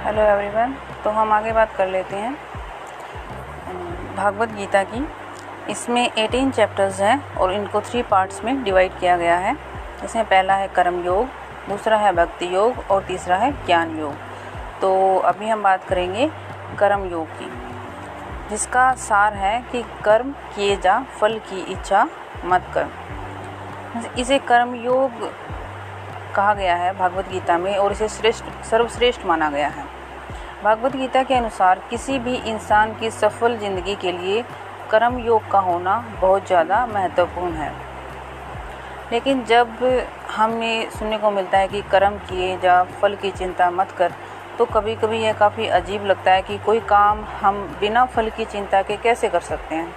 Hello everyone. तो हम आगे बात कर लेते हैं भागवत गीता की। इसमें 18 चैप्टर्स हैं और इनको 3 पार्ट्स में डिवाइड किया गया है। इसमें पहला है कर्म योग, दूसरा है भक्ति योग और तीसरा है ज्ञान योग। तो अभी हम बात करेंगे कर्म योग की, जिसका सार है कि कर्म किए जा, फल की इच्छा मत कर। इसे कर्म योग कहा गया है भागवत गीता में और इसे सर्वश्रेष्ठ माना गया है। भागवत गीता के अनुसार किसी भी इंसान की सफल जिंदगी के लिए कर्म योग का होना बहुत ज़्यादा महत्वपूर्ण है। लेकिन जब हमें सुनने को मिलता है कि कर्म किए जा, फल की चिंता मत कर, तो कभी कभी यह काफ़ी अजीब लगता है कि कोई काम हम बिना फल की चिंता के कैसे कर सकते हैं।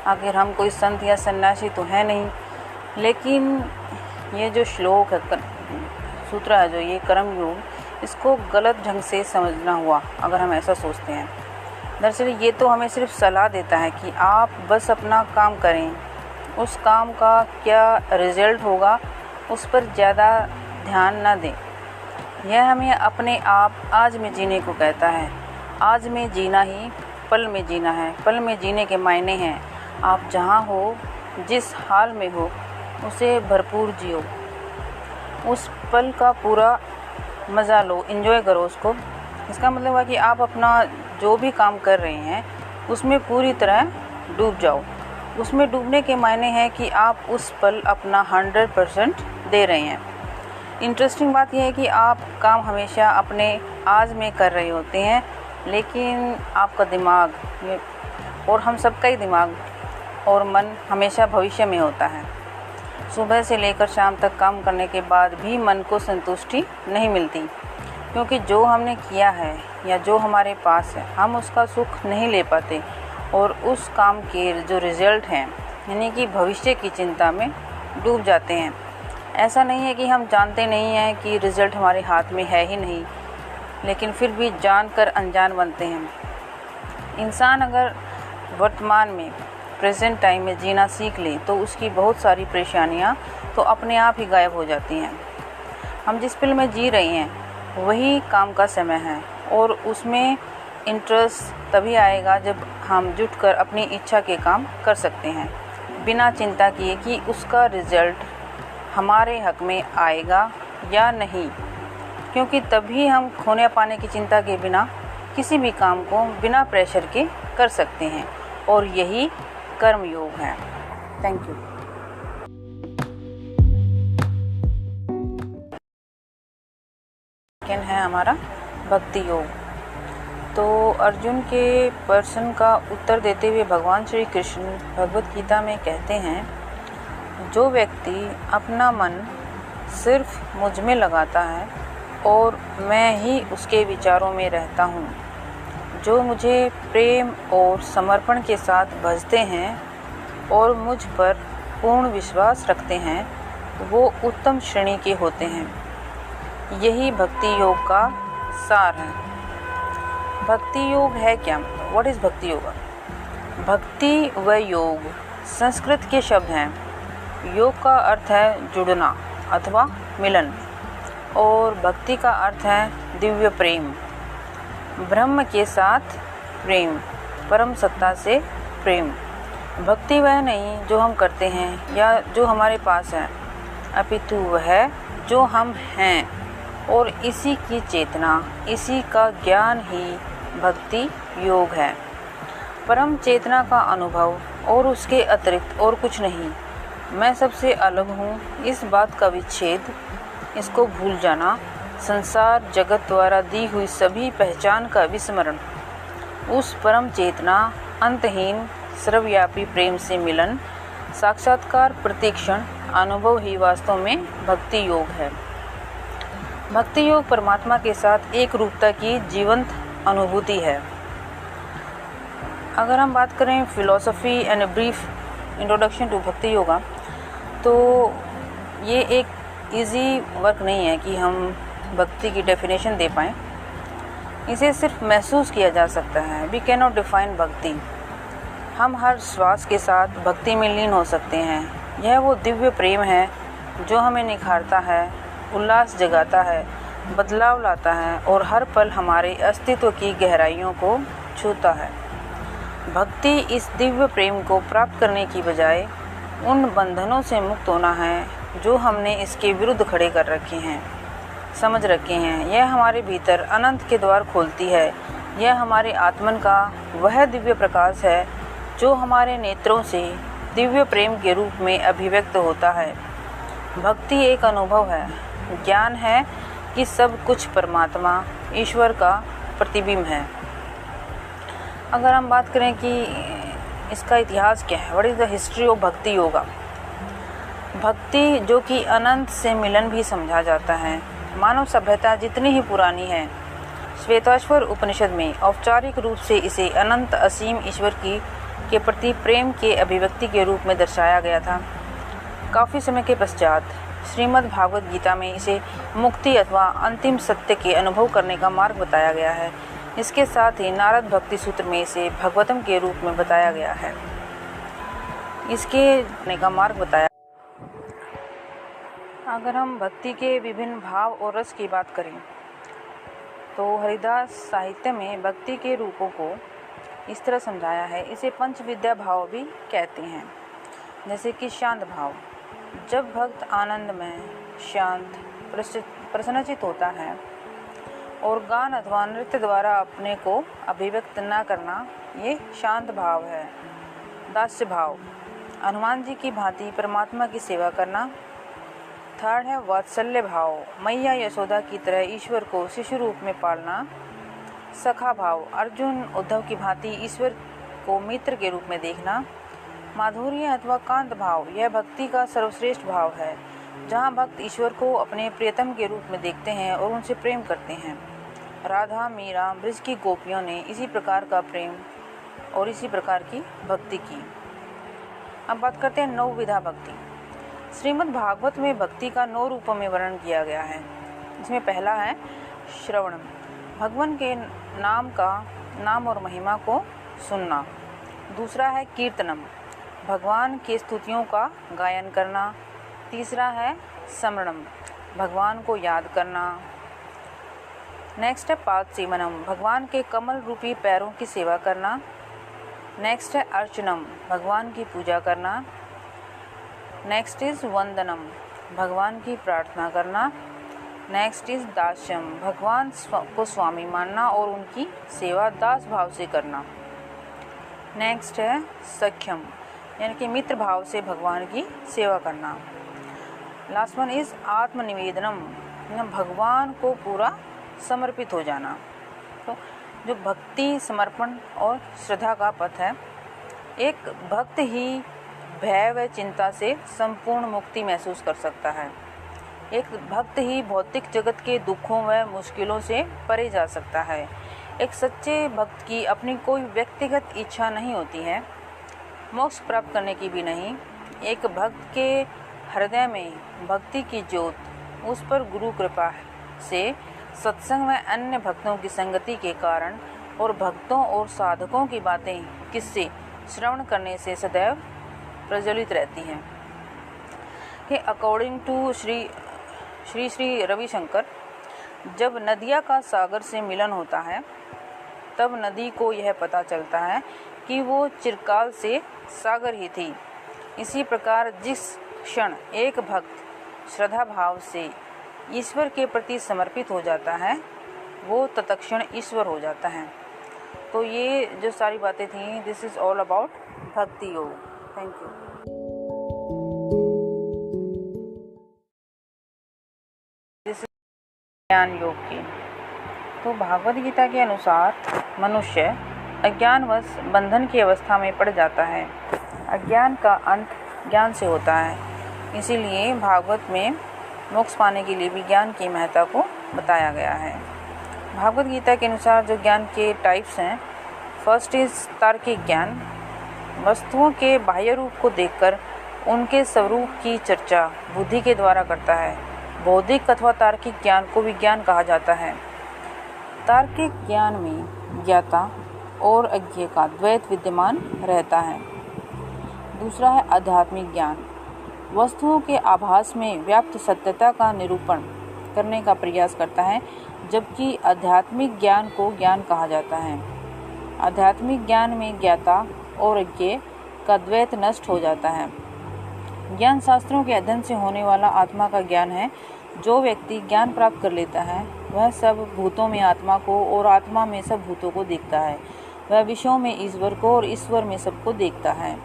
आखिर हम कोई संत या सन्यासी तो है नहीं। लेकिन ये जो श्लोक है, सूत्र है, जो ये कर्म योग, इसको गलत ढंग से समझना हुआ अगर हम ऐसा सोचते हैं। दरअसल ये तो हमें सिर्फ सलाह देता है कि आप बस अपना काम करें, उस काम का क्या रिजल्ट होगा उस पर ज़्यादा ध्यान ना दें। यह हमें अपने आप आज में जीने को कहता है। आज में जीना ही पल में जीना है। पल में जीने के मायने हैं आप जहाँ हो, जिस हाल में हो, उसे भरपूर जियो, उस पल का पूरा मज़ा लो, एंजॉय करो उसको। इसका मतलब है कि आप अपना जो भी काम कर रहे हैं उसमें पूरी तरह डूब जाओ। उसमें डूबने के मायने हैं कि आप उस पल अपना 100% दे रहे हैं। इंटरेस्टिंग बात यह है कि आप काम हमेशा अपने आज में कर रहे होते हैं, लेकिन आपका दिमाग और हम सबका ही दिमाग और मन हमेशा भविष्य में होता है। सुबह से लेकर शाम तक काम करने के बाद भी मन को संतुष्टि नहीं मिलती, क्योंकि जो हमने किया है या जो हमारे पास है हम उसका सुख नहीं ले पाते और उस काम के जो रिज़ल्ट हैं यानी कि भविष्य की चिंता में डूब जाते हैं। ऐसा नहीं है कि हम जानते नहीं हैं कि रिज़ल्ट हमारे हाथ में है ही नहीं, लेकिन फिर भी जानकर अनजान बनते हैं। इंसान अगर वर्तमान में प्रेजेंट टाइम में जीना सीख ले तो उसकी बहुत सारी परेशानियां तो अपने आप ही गायब हो जाती हैं। हम जिस पल में जी रहे हैं वही काम का समय है और उसमें इंटरेस्ट तभी आएगा जब हम जुटकर अपनी इच्छा के काम कर सकते हैं, बिना चिंता किए कि उसका रिज़ल्ट हमारे हक में आएगा या नहीं। क्योंकि तभी हम खोने पाने की चिंता के बिना किसी भी काम को बिना प्रेशर के कर सकते हैं, और यही कर्म योग है। Thank you. सेकंड है हमारा भक्ति योग। तो अर्जुन के प्रश्न का उत्तर देते हुए भगवान श्री कृष्ण भगवत गीता में कहते हैं, जो व्यक्ति अपना मन सिर्फ मुझ में लगाता है और मैं ही उसके विचारों में रहता हूँ, जो मुझे प्रेम और समर्पण के साथ भजते हैं और मुझ पर पूर्ण विश्वास रखते हैं, वो उत्तम श्रेणी के होते हैं। यही भक्ति योग का सार है। भक्ति योग है क्या? व्हाट इज़ भक्ति योग? भक्ति व योग संस्कृत के शब्द हैं। योग का अर्थ है जुड़ना अथवा मिलन, और भक्ति का अर्थ है दिव्य प्रेम, ब्रह्म के साथ प्रेम, परम सत्ता से प्रेम। भक्ति वह नहीं जो हम करते हैं या जो हमारे पास है, अपितु वह जो हम हैं, और इसी की चेतना, इसी का ज्ञान ही भक्ति योग है। परम चेतना का अनुभव और उसके अतिरिक्त और कुछ नहीं। मैं सबसे अलग हूँ, इस बात का विच्छेद, इसको भूल जाना, संसार जगत द्वारा दी हुई सभी पहचान का विस्मरण, उस परम चेतना, अंतहीन सर्वव्यापी प्रेम से मिलन, साक्षात्कार, प्रतीक्षण, अनुभव ही वास्तव में भक्ति योग है। भक्ति योग परमात्मा के साथ एक रूपता की जीवंत अनुभूति है। अगर हम बात करें philosophy and brief introduction to Bhakti yoga, तो ये एक इजी वर्क नहीं है कि हम भक्ति की डेफिनेशन दे पाएँ। इसे सिर्फ महसूस किया जा सकता है। वी कैन नॉट डिफाइन भक्ति। हम हर श्वास के साथ भक्ति में लीन हो सकते हैं। यह वो दिव्य प्रेम है जो हमें निखारता है, उल्लास जगाता है, बदलाव लाता है और हर पल हमारे अस्तित्व की गहराइयों को छूता है। भक्ति इस दिव्य प्रेम को प्राप्त करने की बजाय उन बंधनों से मुक्त होना है जो हमने इसके विरुद्ध खड़े कर रखे हैं, समझ रखे हैं। यह हमारे भीतर अनंत के द्वार खोलती है। यह हमारे आत्मन का वह दिव्य प्रकाश है जो हमारे नेत्रों से दिव्य प्रेम के रूप में अभिव्यक्त होता है। भक्ति एक अनुभव है, ज्ञान है कि सब कुछ परमात्मा ईश्वर का प्रतिबिंब है। अगर हम बात करें कि इसका इतिहास क्या है, what is the history of भक्ति योगा। भक्ति जो कि अनंत से मिलन भी समझा जाता है। मानव सभ्यता जितनी ही पुरानी है, श्वेताश्वर उपनिषद में औपचारिक रूप से इसे अनंत असीम ईश्वर के प्रति प्रेम के अभिव्यक्ति के रूप में दर्शाया गया था। काफ़ी समय के पश्चात श्रीमद् भागवत गीता में इसे मुक्ति अथवा अंतिम सत्य के अनुभव करने का मार्ग बताया गया है। इसके साथ ही नारद भक्ति सूत्र में इसे भगवतम के रूप में बताया गया है। इसके का मार्ग बताया। अगर हम भक्ति के विभिन्न भाव और रस की बात करें तो हरिदास साहित्य में भक्ति के रूपों को इस तरह समझाया है। इसे पंचविद्या भाव भी कहते हैं। जैसे कि शांत भाव, जब भक्त आनंद में शांत प्रसन्नचित होता है और गान अथवा नृत्य द्वारा अपने को अभिव्यक्त न करना, ये शांत भाव है। दास्य भाव, हनुमान जी की भांति परमात्मा की सेवा करना। थर्ड है वात्सल्य भाव, मैया यशोदा की तरह ईश्वर को शिशु रूप में पालना। सखा भाव, अर्जुन उद्धव की भांति ईश्वर को मित्र के रूप में देखना। माधुर्य अथवा कांत भाव, यह भक्ति का सर्वश्रेष्ठ भाव है, जहाँ भक्त ईश्वर को अपने प्रियतम के रूप में देखते हैं और उनसे प्रेम करते हैं। राधा, मीरा, ब्रज की गोपियों ने इसी प्रकार का प्रेम और इसी प्रकार की भक्ति की। अब बात करते हैं नवविधा भक्ति। श्रीमद् भागवत में भक्ति का 9 रूपों में वर्णन किया गया है। इसमें पहला है श्रवणम, भगवान के नाम और महिमा को सुनना। दूसरा है कीर्तनम, भगवान की स्तुतियों का गायन करना। तीसरा है स्मरणम, भगवान को याद करना। नेक्स्ट है पाद सेवनम, भगवान के कमल रूपी पैरों की सेवा करना। नेक्स्ट है अर्चनम, भगवान की पूजा करना। नेक्स्ट इज़ वंदनम, भगवान की प्रार्थना करना। नेक्स्ट इज़ दास्यम, भगवान को स्वामी मानना और उनकी सेवा दास भाव से करना। नेक्स्ट है सख्यम, यानी कि मित्र भाव से भगवान की सेवा करना। लास्ट वन इज़ आत्मनिवेदनम, भगवान को पूरा समर्पित हो जाना। तो जो भक्ति, समर्पण और श्रद्धा का पथ है, एक भक्त ही भय व चिंता से संपूर्ण मुक्ति महसूस कर सकता है। एक भक्त ही भौतिक जगत के दुखों व मुश्किलों से परे जा सकता है। एक सच्चे भक्त की अपनी कोई व्यक्तिगत इच्छा नहीं होती है, मोक्ष प्राप्त करने की भी नहीं। एक भक्त के हृदय में भक्ति की ज्योत, उस पर गुरु कृपा से सत्संग व अन्य भक्तों की संगति के कारण और भक्तों और साधकों की बातें, किससे श्रवण करने से सदैव प्रज्वलित रहती हैं। कि अकॉर्डिंग टू श्री रविशंकर, जब नदिया का सागर से मिलन होता है तब नदी को यह पता चलता है कि वो चिरकाल से सागर ही थी। इसी प्रकार जिस क्षण एक भक्त श्रद्धा भाव से ईश्वर के प्रति समर्पित हो जाता है, वो तत्क्षण ईश्वर हो जाता है। तो ये जो सारी बातें थी, दिस इज़ ऑल अबाउट भक्ति योग। Thank you. दिस इज ज्ञान योग की। तो भागवत गीता के अनुसार मनुष्य अज्ञानवश बंधन की अवस्था में पड़ जाता है। अज्ञान का अंत ज्ञान से होता है। इसीलिए भागवत में मोक्ष पाने के लिए भी ज्ञान की महत्ता को बताया गया है। भागवत गीता के अनुसार जो ज्ञान के टाइप्स हैं, फर्स्ट इज तार्किक ज्ञान, वस्तुओं के बाह्य रूप को देखकर उनके स्वरूप की चर्चा बुद्धि के द्वारा करता है। बौद्धिक अथवा तार्किक ज्ञान को विज्ञान कहा जाता है। तार्किक ज्ञान में ज्ञाता और अज्ञेय का द्वैत विद्यमान रहता है। दूसरा है आध्यात्मिक ज्ञान, वस्तुओं के आभास में व्याप्त सत्यता का निरूपण करने का प्रयास करता है, जबकि आध्यात्मिक ज्ञान को ज्ञान कहा जाता है। आध्यात्मिक ज्ञान में ज्ञाता और अज्ञेय का द्वैत नष्ट हो जाता है। ज्ञान शास्त्रों के अध्ययन से होने वाला आत्मा का ज्ञान है। जो व्यक्ति ज्ञान प्राप्त कर लेता है वह सब भूतों में आत्मा को और आत्मा में सब भूतों को देखता है। वह विषयों में ईश्वर को और ईश्वर में सबको देखता है।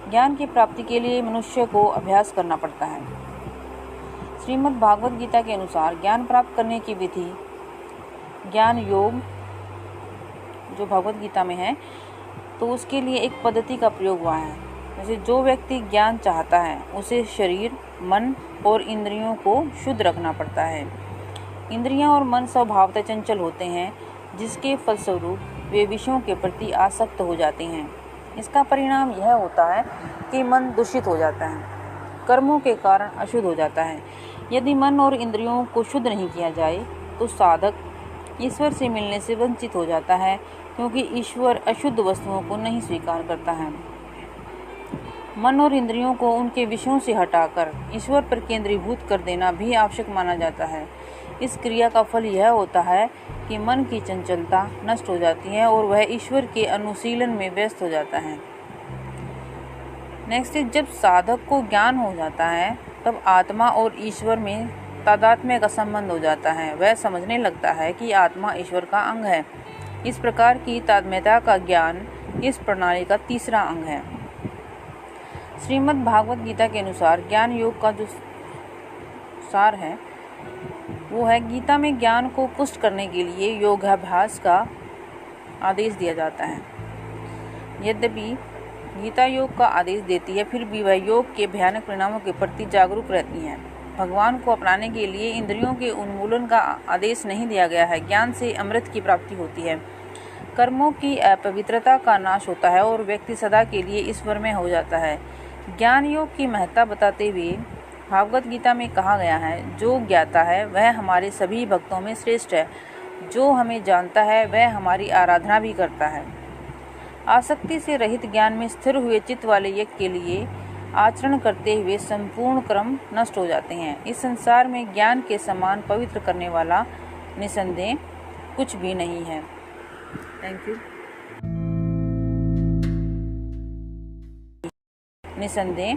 ज्ञान की प्राप्ति के लिए मनुष्य को अभ्यास करना पड़ता है। श्रीमद् भागवत गीता के अनुसार ज्ञान प्राप्त करने की विधि ज्ञान योग जो भगवत गीता में है, तो उसके लिए एक पद्धति का प्रयोग हुआ है। जैसे जो व्यक्ति ज्ञान चाहता है उसे शरीर, मन और इंद्रियों को शुद्ध रखना पड़ता है। इंद्रियां और मन स्वभावतः चंचल होते हैं, जिसके फलस्वरूप वे विषयों के प्रति आसक्त हो जाते हैं। इसका परिणाम यह होता है कि मन दूषित हो जाता है, कर्मों के कारण अशुद्ध हो जाता है। यदि मन और इंद्रियों को शुद्ध नहीं किया जाए तो साधक ईश्वर से मिलने से वंचित हो जाता है, क्योंकि ईश्वर अशुद्ध वस्तुओं को नहीं स्वीकार करता है। मन और इंद्रियों को उनके विषयों से हटाकर ईश्वर पर केंद्रीभूत कर देना भी आवश्यक माना जाता है। इस क्रिया का फल यह होता है कि मन की चंचलता नष्ट हो जाती है और वह ईश्वर के अनुशीलन में व्यस्त हो जाता है। नेक्स्ट है, जब साधक को ज्ञान हो जाता है तब आत्मा और ईश्वर में तादात्म्य का संबंध हो जाता है। वह समझने लगता है कि आत्मा ईश्वर का अंग है। इस प्रकार की तादात्म्यता का ज्ञान इस प्रणाली का तीसरा अंग है। श्रीमद् भागवत गीता के अनुसार ज्ञान योग का जो सार है वो है, गीता में ज्ञान को पुष्ट करने के लिए योगाभ्यास का आदेश दिया जाता है। यद्यपि गीता योग का आदेश देती है, फिर भी वह योग के भयानक परिणामों के प्रति जागरूक रहती है। भगवान को अपनाने के लिए इंद्रियों के उन्मूलन का आदेश नहीं दिया गया है। ज्ञान से अमृत की प्राप्ति होती है, कर्मों की अपवित्रता का नाश होता है और व्यक्ति सदा के लिए ईश्वरमय हो जाता है। ज्ञान योग की महत्ता बताते हुए भागवत गीता में कहा गया है, जो ज्ञाता है वह हमारे सभी भक्तों में श्रेष्ठ है। जो हमें जानता है वह हमारी आराधना भी करता है। आसक्ति से रहित ज्ञान में स्थिर हुए चित्त वाले यज्ञ के लिए आचरण करते हुए संपूर्ण कर्म नष्ट हो जाते हैं। इस संसार में ज्ञान के समान पवित्र करने वाला निसंदेह कुछ भी नहीं है। Thank you. निसंदेह